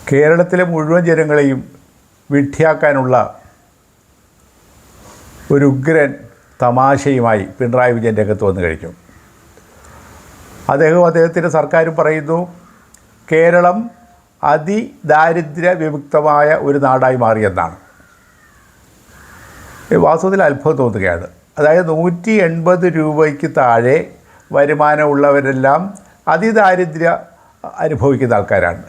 കേരളത്തിലെ മുഴുവൻ ജനങ്ങളെയും വിഡ്ഢിയാക്കാനുള്ള ഒരു ഉഗ്രൻ തമാശയുമായി പിണറായി വിജയൻ രംഗത്ത് വന്നു കഴിഞ്ഞു. അദ്ദേഹത്തിൻ്റെ സർക്കാരും പറയുന്നു കേരളം അതിദാരിദ്ര്യ വിമുക്തമായ ഒരു നാടായി മാറിയെന്നാണ്. വാസ്തവത്തിൽ അത്ഭുതം തോന്നുകയാണ്. അതായത് 180 രൂപയ്ക്ക് താഴെ വരുമാനമുള്ളവരെല്ലാം അതിദാരിദ്ര്യ അനുഭവിക്കുന്ന ആൾക്കാരാണ്.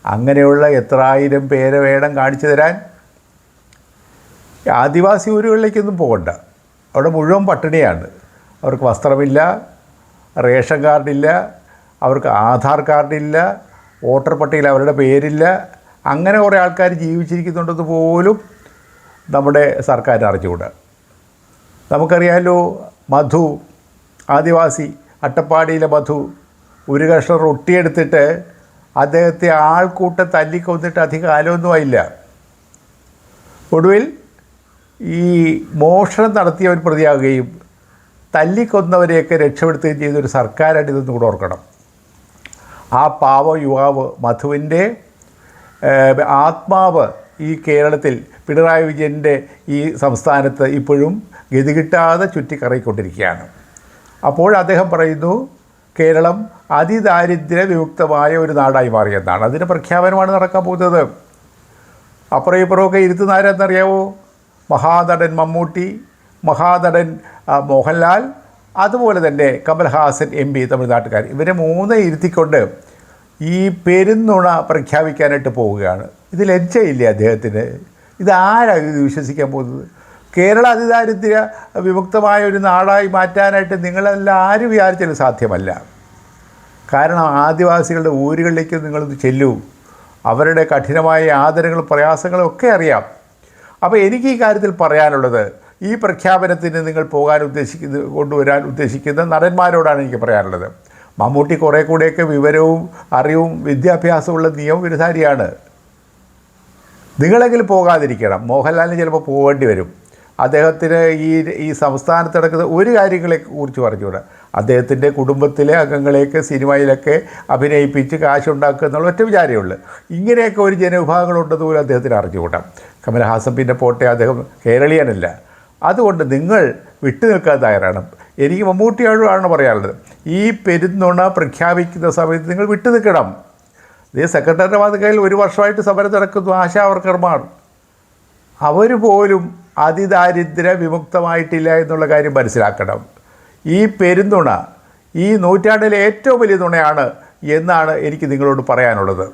അങ്ങനെയുള്ള എത്രായിരം പേരെ വേണം കാണിച്ചു തരാൻ? ആദിവാസി ഊരുകളിലേക്കൊന്നും പോകണ്ട, അവിടെ മുഴുവൻ പട്ടിണിയാണ്. അവർക്ക് വസ്ത്രമില്ല, റേഷൻ കാർഡില്ല, അവർക്ക് ആധാർ കാർഡില്ല, വോട്ടർ പട്ടികയിൽ അവരുടെ പേരില്ല. അങ്ങനെ കുറേ ആൾക്കാർ ജീവിച്ചിരിക്കുന്നുണ്ടെന്ന് പോലും നമ്മുടെ സർക്കാരിന് അറിഞ്ഞുകൂടാ. നമുക്കറിയാമല്ലോ, മധു, ആദിവാസി അട്ടപ്പാടിയിലെ മധു ഒരു കഷ്ണം റൊട്ടിയെടുത്തിട്ട് അദ്ദേഹത്തെ ആൾക്കൂട്ടം തല്ലിക്കൊന്നിട്ട് അധികം കാലമൊന്നും ആയില്ല. ഒടുവിൽ ഈ മോഷണം നടത്തിയവർ പ്രതിയാകുകയും തല്ലിക്കൊന്നവരെയൊക്കെ രക്ഷപ്പെടുത്തുകയും ചെയ്തൊരു സർക്കാരായിട്ട് ഇതൊന്നും കൂടെ ഓർക്കണം. ആ പാവ യുവാവ് മധുവിൻ്റെ ആത്മാവ് ഈ കേരളത്തിൽ പിണറായി വിജയൻ്റെ ഈ സംസ്ഥാനത്ത് ഇപ്പോഴും ഗതികിട്ടാതെ ചുറ്റിക്കറങ്ങിക്കൊണ്ടിരിക്കുകയാണ്. അപ്പോൾ അദ്ദേഹം പറയുന്നു കേരളം അതിദാരിദ്ര്യ വിമുക്തമായ ഒരു നാടായി മാറിയെന്നാണ്. അതിൻ്റെ പ്രഖ്യാപനമാണ് നടക്കാൻ പോകുന്നത്. അപ്പുറം ഇപ്പുറമൊക്കെ ഇരുത്തുന്നാരെന്നറിയാവോ? മഹാനടൻ മമ്മൂട്ടി, മഹാനടൻ മോഹൻലാൽ, അതുപോലെ തന്നെ കമൽഹാസൻ MP തമിഴ്നാട്ടുകാർ, ഇവരെ മൂന്ന് ഇരുത്തിക്കൊണ്ട് ഈ പെരുന്നുണ പ്രഖ്യാപിക്കാനായിട്ട് പോവുകയാണ്. ഇത് ലജ്ജയില്ലേ അദ്ദേഹത്തിന്? ഇതാരാണ് ഇത് വിശ്വസിക്കാൻ പോകുന്നത്? കേരള അതിദാരിദ്ര്യ വിമുക്തമായ ഒരു നാടായി മാറ്റാനായിട്ട് നിങ്ങളെല്ലാം ആരും വിചാരിച്ചാലും സാധ്യമല്ല. കാരണം ആദിവാസികളുടെ ഊരുകളിലേക്ക് നിങ്ങളൊന്ന് ചെല്ലൂ, അവരുടെ കഠിനമായ യാതനകളും പ്രയാസങ്ങളും ഒക്കെ അറിയാം. അപ്പോൾ എനിക്ക് ഈ കാര്യത്തിൽ പറയാനുള്ളത്, ഈ പ്രഖ്യാപനത്തിന് നിങ്ങൾ കൊണ്ടുവരാൻ ഉദ്ദേശിക്കുന്ന നടന്മാരോടാണ് എനിക്ക് പറയാനുള്ളത്. മമ്മൂട്ടി കുറേ കൂടെയൊക്കെ വിവരവും അറിവും വിദ്യാഭ്യാസമുള്ള നിയമവിരുദ്ധാരിയാണ്. നിങ്ങളെങ്കിലും പോകാതിരിക്കണം. മോഹൻലാലിന് ചിലപ്പോൾ പോകേണ്ടി വരും. അദ്ദേഹത്തിന് ഈ സംസ്ഥാനത്ത് നടക്കുന്ന ഒരു കാര്യങ്ങളെക്കുറിച്ച് പറഞ്ഞുകൂടാ. അദ്ദേഹത്തിൻ്റെ കുടുംബത്തിലെ അംഗങ്ങളെയൊക്കെ സിനിമയിലൊക്കെ അഭിനയിപ്പിച്ച് കാശുണ്ടാക്കുക എന്നുള്ള ഒറ്റ വിചാരമുള്ളൂ. ഇങ്ങനെയൊക്കെ ഒരു ജനവിഭാഗങ്ങളുണ്ടെന്ന് പോലും അദ്ദേഹത്തിന് അറിഞ്ഞുകൂടാം. കമൽഹാസൻ പിന്നെ പോട്ടെ, അദ്ദേഹം കേരളീയനല്ല. അതുകൊണ്ട് നിങ്ങൾ വിട്ടുനിൽക്കാൻ തയ്യാറാണ്. എനിക്ക് മമ്മൂട്ടിയോടാണ് പറയാനുള്ളത്, ഈ പെരുന്നുണ പ്രഖ്യാപിക്കുന്ന സമയത്ത് നിങ്ങൾ വിട്ടുനിൽക്കണം. ഇത് സെക്രട്ടറിയുടെ വാതിക്കൽ 1 വർഷമായിട്ട് സമരം നടക്കുന്നു ആശാവർക്കർമാർ. അവർ പോലും അതിദാരിദ്ര്യ വിമുക്തമായിട്ടില്ല എന്നുള്ള കാര്യം മനസ്സിലാക്കണം. ഈ പെരുന്നുണ ഈ നൂറ്റാണ്ടിലെ ഏറ്റവും വലിയ നുണയാണ് എന്നാണ് എനിക്ക് നിങ്ങളോട് പറയാനുള്ളത്.